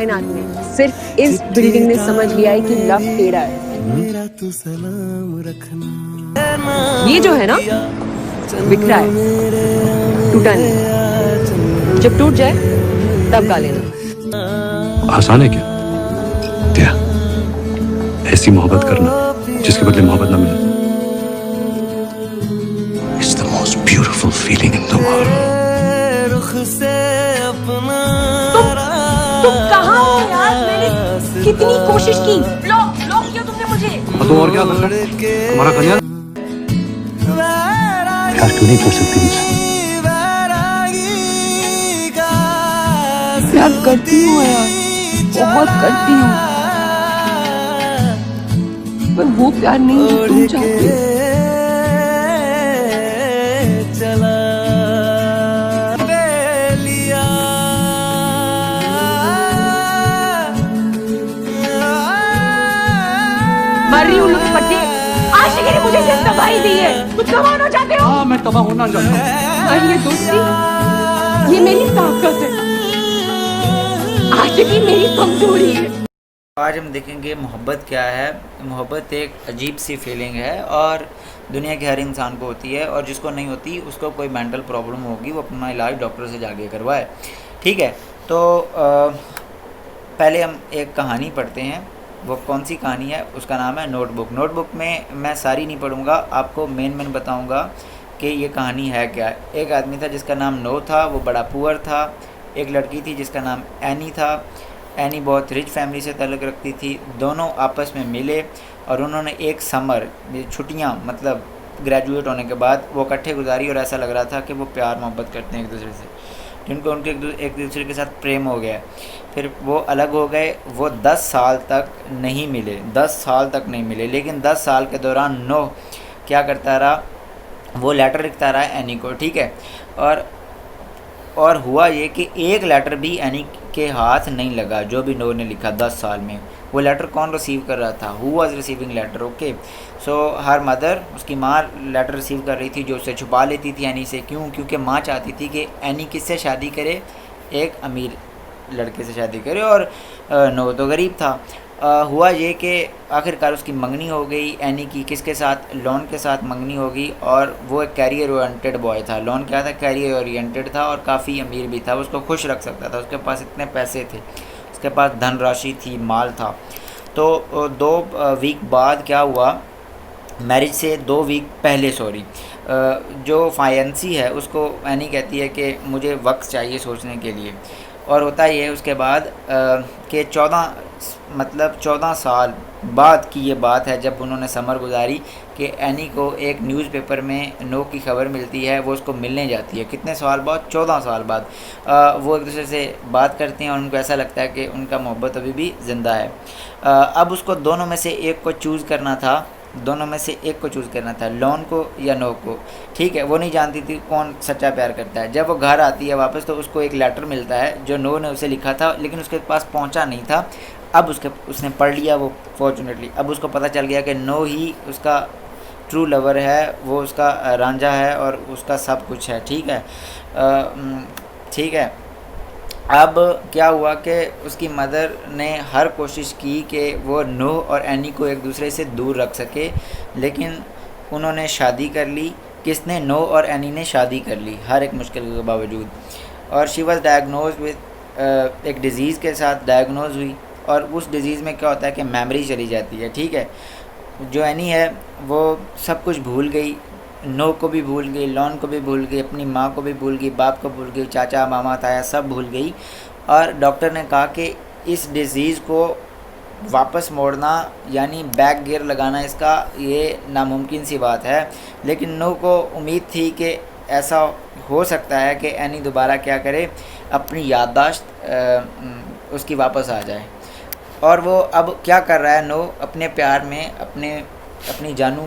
कायनात में सिर्फ इस बिल्डिंग ने समझ लिया है कि लव टेढ़ा है। मेरा तू सलाम रखना, ये जो है ना बिखरा है, टूटा नहीं। जब टूट जाए तब गा लेना। आसान है क्या क्या ऐसी मोहब्बत करना जिसके बदले मोहब्बत ना मिले? It's the most beautiful feeling in the world. तुम कहाँ हो यार? मैंने कितनी कोशिश की, ब्लॉक किया तुमने मुझे। तो और क्या करना हमारा कन्या प्यार क्यों नहीं कर सकती मुझसे? प्यार करती हूँ यार, बहुत करती हूँ, पर वो प्यार नहीं जो तुम चाहते हो। मर रही हूँ लुटपट्टी, आशिकी ने मुझे सिर्फ तबाही दी है। तुम तबाह होना चाहते हो? हाँ, मैं तबाह होना चाहता हूँ। और ये दोस्ती, ये मेरी ताकत है, आशिकी मेरी कमजोरी है। आज हम देखेंगे मोहब्बत क्या है। मोहब्बत एक अजीब सी फीलिंग है और दुनिया के हर इंसान को होती है, और जिसको नहीं होती उसको कोई मेंटल प्रॉब्लम होगी, वो अपना इलाज डॉक्टर से जाके करवाए। ठीक है, तो पहले हम एक कहानी पढ़ते हैं। वो कौन सी कहानी है? उसका नाम है नोटबुक। नोटबुक में मैं सारी नहीं पढ़ूँगा, आपको मेन बताऊँगा कि ये कहानी है क्या। एक आदमी था जिसका नाम नो था, वो बड़ा पुअर था। एक लड़की थी जिसका नाम एनी था। एनी बहुत रिच फैमिली से ताल्लुक़ रखती थी। दोनों आपस में मिले और उन्होंने एक समर, छुट्टियाँ मतलब ग्रेजुएट होने के बाद वो इकट्ठे गुजारी, और ऐसा लग रहा था कि वो प्यार मोहब्बत करते हैं एक दूसरे से, जिनको उनके एक दूसरे के साथ प्रेम हो गया। फिर वो अलग हो गए। वो 10 साल तक नहीं मिले, 10 साल तक नहीं मिले। लेकिन 10 साल के दौरान नो क्या करता रहा, वो लेटर लिखता रहा एनी को। ठीक है, और हुआ ये कि एक लेटर भी एनी के हाथ नहीं लगा जो भी नो ने लिखा 10 साल में। वो लेटर कौन रिसीव कर रहा था? Who was receiving letter? Okay, so her mother, उसकी माँ लेटर रिसीव कर रही थी, जो उसे छुपा लेती थी एनी से। क्यों? क्योंकि माँ चाहती थी कि एनी किससे शादी करे, एक अमीर लड़के से शादी करे, और नो तो गरीब था। हुआ ये कि आखिरकार उसकी मंगनी हो गई एनी की। किसके साथ? लॉन के साथ मंगनी हो गई। और वो एक कैरियर ओरिएंटेड बॉय था। लॉन क्या था? कैरियर ओरिएंटेड था और काफ़ी अमीर भी था, उसको खुश रख सकता था। उसके पास इतने पैसे थे, उसके पास धनराशि थी, माल था। तो 2 वीक बाद क्या हुआ, मैरिज से 2 वीक पहले जो फाइनेंसी है उसको एनी कहती है कि मुझे वक्त चाहिए सोचने के लिए। और होता ये है उसके बाद कि 14 साल बाद की ये बात है, जब उन्होंने समर गुजारी, कि एनी को एक न्यूज़पेपर में नो की खबर मिलती है। वो उसको मिलने जाती है। कितने साल बाद? 14 साल बाद। वो एक दूसरे से बात करते हैं और उनको ऐसा लगता है कि उनका मोहब्बत अभी भी ज़िंदा है। अब उसको दोनों में से एक को चूज़ करना था, लॉन को या नो को। ठीक है, वो नहीं जानती थी कौन सच्चा प्यार करता है। जब वो घर आती है वापस, तो उसको एक लेटर मिलता है जो नो ने उसे लिखा था, लेकिन उसके पास पहुंचा नहीं था। अब उसने पढ़ लिया वो, फॉर्चुनेटली। अब उसको पता चल गया कि नो ही उसका ट्रू लवर है, वो उसका रांझा है और उसका सब कुछ है। ठीक है। अब क्या हुआ कि उसकी मदर ने हर कोशिश की कि वो नो और एनी को एक दूसरे से दूर रख सके, लेकिन उन्होंने शादी कर ली। किसने? नो और एनी ने शादी कर ली, हर एक मुश्किल के बावजूद। और शी वॉज डायग्नोज विद एक डिज़ीज़ के साथ डायग्नोज हुई। और उस डिज़ीज़ में क्या होता है कि मेमोरी चली जाती है। ठीक है, जो एनी है वो सब कुछ भूल गई, नो को भी भूल गई, लॉन को भी भूल गई, अपनी माँ को भी भूल गई, बाप को भूल गई, चाचा मामा ताया सब भूल गई। और डॉक्टर ने कहा कि इस डिज़ीज़ को वापस मोड़ना, यानी बैक गियर लगाना, इसका ये नामुमकिन सी बात है। लेकिन नो को उम्मीद थी कि ऐसा हो सकता है कि एनी दोबारा क्या करे, अपनी याददाश्त उसकी वापस आ जाए। और वो अब क्या कर रहा है, नो अपने प्यार में अपनी जानू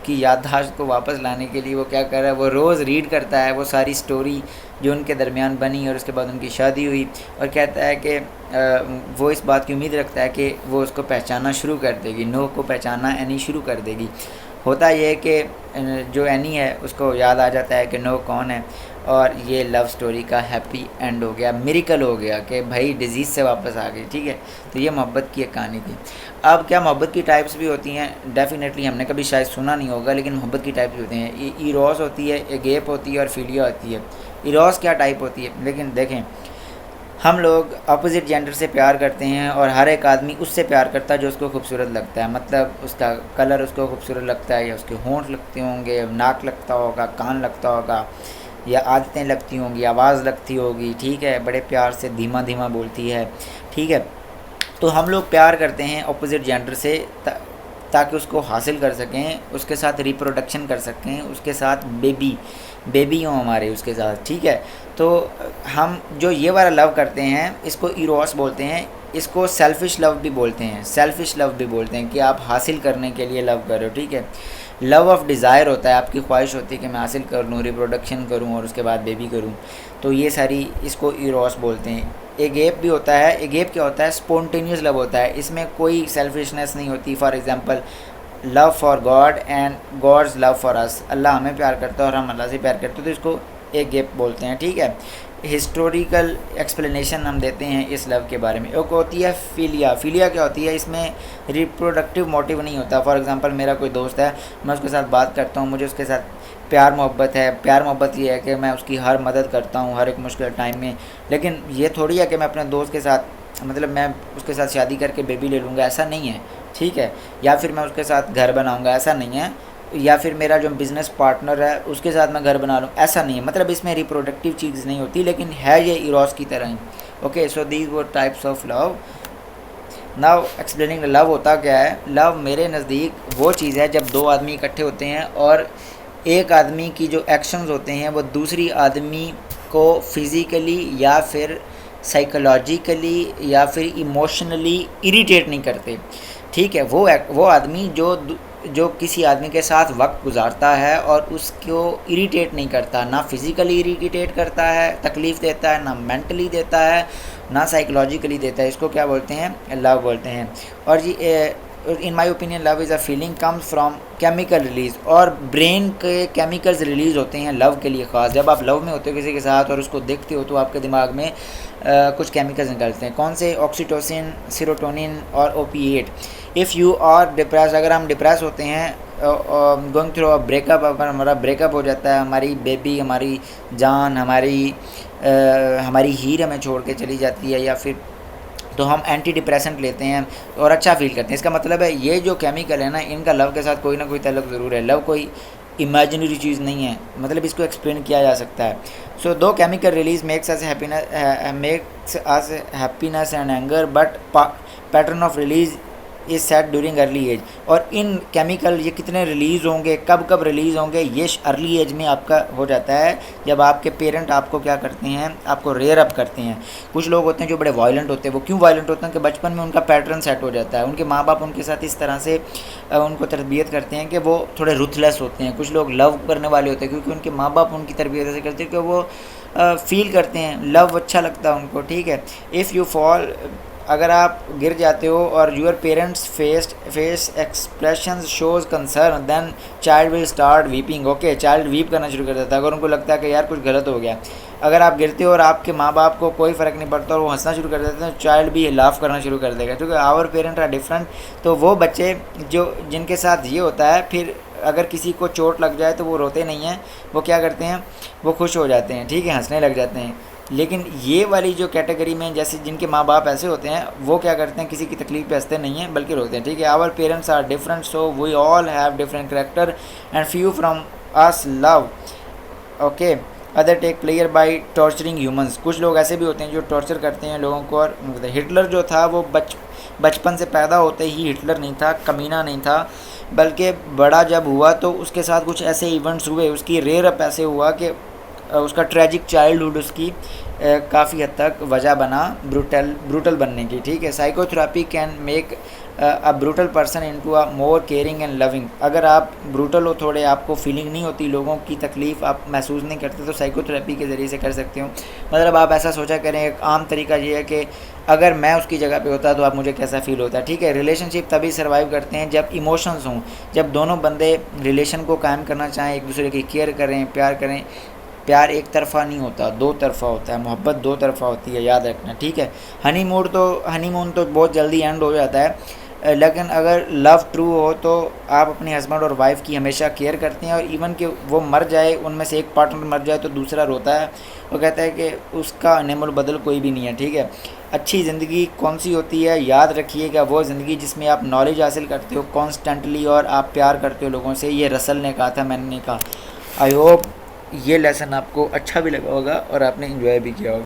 की याददाश्त को वापस लाने के लिए वो क्या कर रहा है, वो रोज़ रीड करता है वो सारी स्टोरी जो उनके दरमियान बनी और उसके बाद उनकी शादी हुई। और कहता है कि वो इस बात की उम्मीद रखता है कि वो उसको पहचानना शुरू कर देगी, नो को पहचानना एनी शुरू कर देगी। होता ये है कि जो एनी है उसको याद आ जाता है कि नो कौन है, और ये लव स्टोरी का हैप्पी एंड हो गया, मिरेकल हो गया कि भाई डिजीज़ से वापस आ गई। ठीक है, तो ये मोहब्बत की एक कहानी थी। अब क्या मोहब्बत की टाइप्स भी होती हैं? डेफिनेटली हमने कभी शायद सुना नहीं होगा, लेकिन मोहब्बत की टाइप्स होती हैं। इरोस होती है, एगेप होती है और फिलिया होती है। इरोस क्या टाइप होती है? लेकिन देखें, हम लोग अपोजिट जेंडर से प्यार करते हैं और हर एक आदमी उससे प्यार करता है जो उसको खूबसूरत लगता है। मतलब उसका कलर उसको खूबसूरत लगता है, या उसके होंठ लगते होंगे, नाक लगता होगा, कान लगता होगा, या आदतें लगती होंगी, आवाज़ लगती होगी। ठीक है, बड़े प्यार से धीमा धीमा बोलती है। ठीक है, तो हम लोग प्यार करते हैं अपोजिट जेंडर से ताकि उसको हासिल कर सकें, उसके साथ रिप्रोडक्शन कर सकें, उसके साथ बेबी हों हमारे उसके साथ। ठीक है, तो हम जो ये वाला लव करते हैं इसको इरोस बोलते हैं, इसको सेल्फिश लव भी बोलते हैं। सेल्फिश लव भी बोलते हैं कि आप हासिल करने के लिए लव कर रहे हो। ठीक है, लव ऑफ डिज़ायर होता है, आपकी ख्वाहिश होती है कि मैं हासिल कर लूँ, रिप्रोडक्शन करूँ और उसके बाद बेबी करूँ। तो ये सारी इसको इरोस बोलते हैं। एगेप भी होता है। एगेप क्या होता है? स्पॉन्टेनियस लव होता है, इसमें कोई सेल्फिशनेस नहीं होती। For example love for God and God's love for us, Allah हमें प्यार करता है और हम अल्लाह से प्यार करते हैं, तो इसको एगेप बोलते हैं। ठीक है, हिस्टोरिकल एक्सप्लेनेशन हम देते हैं इस लव के बारे में। एक होती है फिलिया। फिलिया क्या होती है? इसमें रिप्रोडक्टिव मोटिव नहीं होता। फॉर एग्जांपल मेरा कोई दोस्त है, मैं उसके साथ बात करता हूँ, मुझे उसके साथ प्यार मोहब्बत है। प्यार मोहब्बत ये है कि मैं उसकी हर मदद करता हूँ हर एक मुश्किल टाइम में, लेकिन ये थोड़ी है कि मैं अपने दोस्त के साथ, मतलब मैं उसके साथ शादी करके बेबी ले लूँगा, ऐसा नहीं है। ठीक है, या फिर मैं उसके साथ घर बनाऊँगा, ऐसा नहीं है। या फिर मेरा जो बिज़नेस पार्टनर है उसके साथ मैं घर बना लूँ, ऐसा नहीं है। मतलब इसमें रिप्रोडक्टिव चीज़ नहीं होती, लेकिन है ये इरोस की तरह ही। Okay, so these were types of love. Now explaining love होता क्या है? लव मेरे नज़दीक वो चीज़ है जब दो आदमी इकट्ठे होते हैं और एक आदमी की जो एक्शंस होते हैं वो दूसरी आदमी को फिज़िकली या फिर साइकोलॉजिकली या फिर इमोशनली इरिटेट नहीं करते। ठीक है, वो आदमी जो किसी आदमी के साथ वक्त गुजारता है और उसको इरिटेट नहीं करता, ना फिज़िकली इरिटेट करता है, तकलीफ़ देता है, ना मेंटली देता है, ना साइकोलॉजिकली देता है, इसको क्या बोलते हैं? लव बोलते हैं। और ये in my opinion love is a feeling comes from chemical release, और ब्रेन के केमिकल्स रिलीज़ होते हैं लव के लिए ख़ास। जब आप लव में होते हो किसी के साथ और उसको देखते हो तो आपके दिमाग में कुछ केमिकल्स निकलते हैं। कौन से? ऑक्सीटोसिन, सेरोटोनिन और opiate. If you are depress, अगर हम डिप्रेस होते हैं, गोइंग थ्रू अ ब्रेकअप, अगर हमारा ब्रेकअप हो जाता है, हमारी बेबी, हमारी जान, हमारी हीर हमें छोड़ के चली जाती है, या फिर तो हम एंटी डिप्रेसेंट लेते हैं और अच्छा फील करते हैं। इसका मतलब है ये जो केमिकल है ना, इनका लव के साथ कोई ना कोई ताल्लुक ज़रूर है। लव कोई इमेजिनरी चीज़ नहीं है, मतलब इसको एक्सप्लेन किया जा सकता है। सो दो chemical release makes us happiness and anger, but pattern of release is set during early age. और इन केमिकल ये कितने रिलीज़ होंगे, कब कब रिलीज़ होंगे, ये अर्ली एज में आपका हो जाता है जब आपके पेरेंट आपको क्या करते हैं, आपको रेयर अप करते हैं। कुछ लोग होते हैं जो बड़े वायलेंट होते हैं। वो क्यों वायलेंट होते हैं? कि बचपन में उनका पैटर्न सेट हो जाता है, उनके माँ बाप उनके साथ इस तरह से उनको तरबियत करते हैं कि वो थोड़े रुथलेस होते हैं। कुछ लोग लव करने वाले होते हैं क्योंकि उनके माँ बाप उनकी तरबियत ऐसे करते हैं कि वो फील करते हैं, लव अच्छा लगता है उनको। ठीक है, इफ़ यू फॉल, अगर आप गिर जाते हो और your parents face expression shows concern, then child will start weeping. Okay, child weep करना शुरू कर देता है अगर उनको लगता है कि यार कुछ गलत हो गया। अगर आप गिरते हो और आपके माँ बाप को कोई फ़र्क नहीं पड़ता और वो हंसना शुरू कर देते हैं, तो चाइल्ड भी लाफ करना शुरू कर देगा, क्योंकि आवर पेरेंट आर डिफरेंट। तो वो बच्चे जिनके साथ ये होता है, फिर अगर किसी को चोट लग जाए तो वो रोते नहीं हैं, वो क्या करते हैं, वो खुश हो जाते हैं। ठीक है, हंसने लग जाते हैं। लेकिन ये वाली जो कैटेगरी में, जैसे जिनके माँ बाप ऐसे होते हैं, वो क्या करते हैं, किसी की तकलीफ पे हंसते नहीं हैं बल्कि रोते हैं। ठीक है, our parents are different, so we all have different character and few from us love. Okay, other take player by torturing humans. कुछ लोग ऐसे भी होते हैं जो टॉर्चर करते हैं लोगों को। और हिटलर जो था वो बचपन से पैदा होते ही हिटलर नहीं था, कमीना नहीं था, बल्कि बड़ा जब हुआ तो उसके साथ कुछ ऐसे इवेंट्स हुए, उसकी रेयर अप ऐसे हुआ कि उसका ट्रेजिक चाइल्डहुड उसकी काफ़ी हद तक वजह बना ब्रूटल बनने की। ठीक है, psychotherapy can make a brutal person into a more caring and loving. अगर आप ब्रूटल हो थोड़े, आपको फीलिंग नहीं होती, लोगों की तकलीफ़ आप महसूस नहीं करते, तो साइकोथेरेपी के ज़रिए से कर सकते हो। मतलब आप ऐसा सोचा करें, एक आम तरीका ये है कि अगर मैं उसकी जगह पे होता तो आप मुझे कैसा फ़ील होता है। ठीक है, रिलेशनशिप तभी सर्वाइव करते हैं जब इमोशंस हों, जब दोनों बंदे रिलेशन को कायम करना चाहें, एक दूसरे की केयर करें, प्यार करें। प्यार एक तरफ़ा नहीं होता, दो तरफ़ा होता है, मोहब्बत दो तरफ़ा होती है, याद रखना। ठीक है, हनीमून तो बहुत जल्दी एंड हो जाता है, लेकिन अगर लव ट्रू हो तो आप अपने हस्बैंड और वाइफ की हमेशा केयर करते हैं, और इवन कि वो मर जाए, उनमें से एक पार्टनर मर जाए तो दूसरा रोता है, वो कहता है कि उसका नेमुल बदल कोई भी नहीं है। ठीक है, अच्छी ज़िंदगी कौन सी होती है, याद रखिएगा, वो ज़िंदगी जिसमें आप नॉलेज हासिल करते हो कॉन्स्टेंटली और आप प्यार करते हो लोगों से। ये रसल ने कहा था, मैंने नहीं कहा। आई होप ये लेसन आपको अच्छा भी लगा होगा और आपने इन्जॉय भी किया होगा।